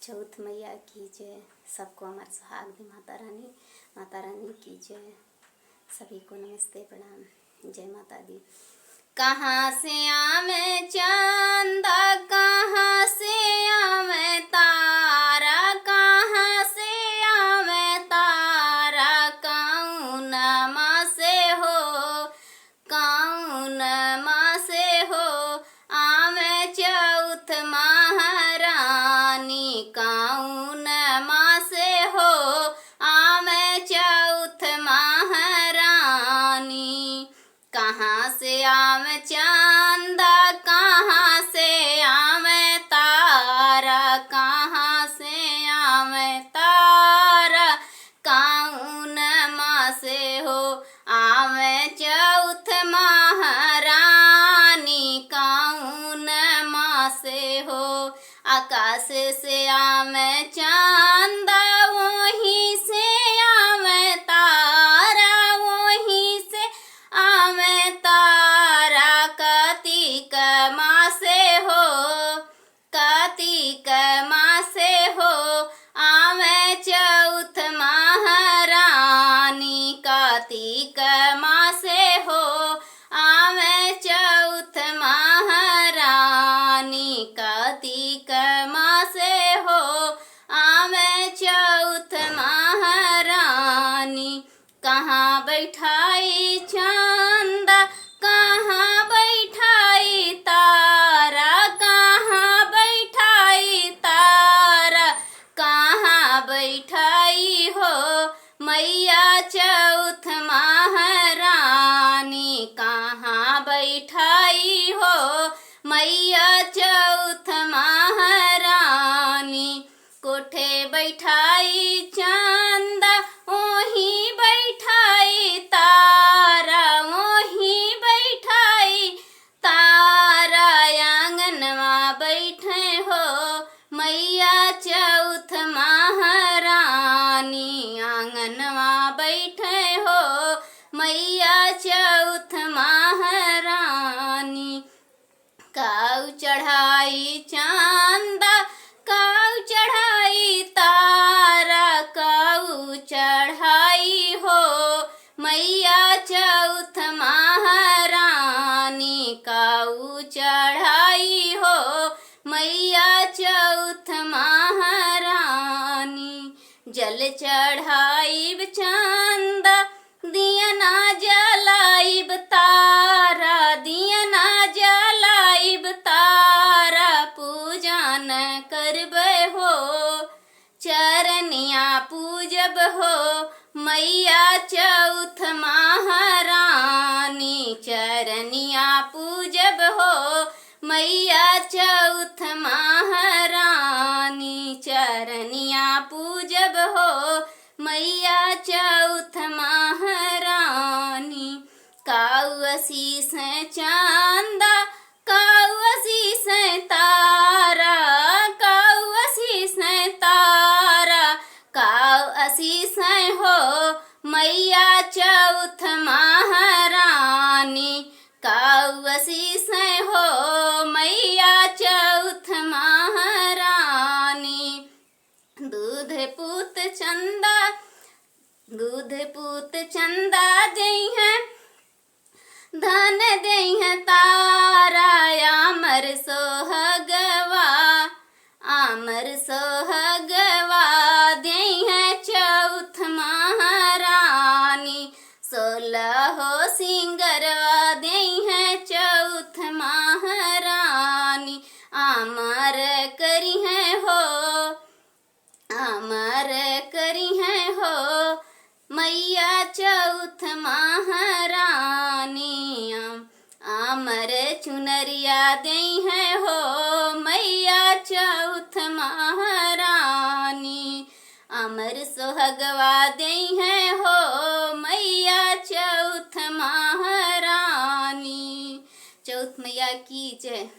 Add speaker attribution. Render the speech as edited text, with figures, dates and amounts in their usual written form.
Speaker 1: चौथ मैया की जय। सबको अमर सुहाग दी माता रानी की जय। सभी को नमस्ते प्रणाम, जय माता दी। कहाँ से आवे चांदा, कहाँ से आवे तारा, कहाँ से आवे तारा, कौन माँ से हो, कौन माँ से हो आवे चौथ महारानी, कौन माँ से हो आवे चौथ महारानी। कहाँ से आवे चांदा, कहाँ से आवे तारा, कहाँ से आवे तारा, कौन माँ से हो आवे चौथ महारानी, कौन माँ से हो। आकाश से आवे चांदा, वहीं से आवे तारा, वहीं से आवे तारा, कार्तिक माँ से हो, कार्तिक माँ से हो आवे चौथ महारानी, कार्तिक माँ से हो आवे चौथ महारानी, कार्तिक माँ से हो आवे चौथ महारानी। कहाँ बैठाई चांदा, कहाँ बैठाई तारा, कहाँ बैठाई तारा, कहाँ बैठाई हो मैया चौथ महारानी, कहाँ बैठाई हो मैया चौथ महारानी। कोठे बैठाई चांदा, वहीं बैठाई तारा, वहीं बैठाई तारा, आंगनवा बैठे हो मैया चौथ महारानी, आंगनवा बैठे हो मैया चौथ महारानी। काऊ चढ़ाई चांदा, काऊ चढ़ाई तारा, काऊ चढ़ाई हो मैया चौथ महारानी, काऊ चढ़ाई हो मैया चौथ महारानी। जल चढ़ाईब चांदा, दिया ना जलाईब तारा, दिया ना जलाईब तारा, पूजन करबे हो चरनिया पूजब हो मैया चौथ महारानी, चरनिया पूजब हो मैया चौथ महारानी, चरनिया पूजब हो मैया चौथ महारानी। काऊ आशीष चांदा, काऊ आशीष तारा, काऊ आशीष तारा, काऊ आशीष हो मैया चौथ महारानी, काऊ आशीष हो मैया चौथ महारानी। दूध पूत चंदा, दूध पूत चंदा दई है, धन दई है तारा, आमर सोहगवा, आमर सोहगवा दई है चौथ महारानी, 16 सिंगरवा दई है चौथ महारानी। आमर करी है हो, अमर करी है हो मैया चौथ महारानी, अमर चुनरिया दई है हो मैया चौथ महारानी, अमर सोहगवा दई है हो मैया चौथ महारानी। चौथ मैया की जय।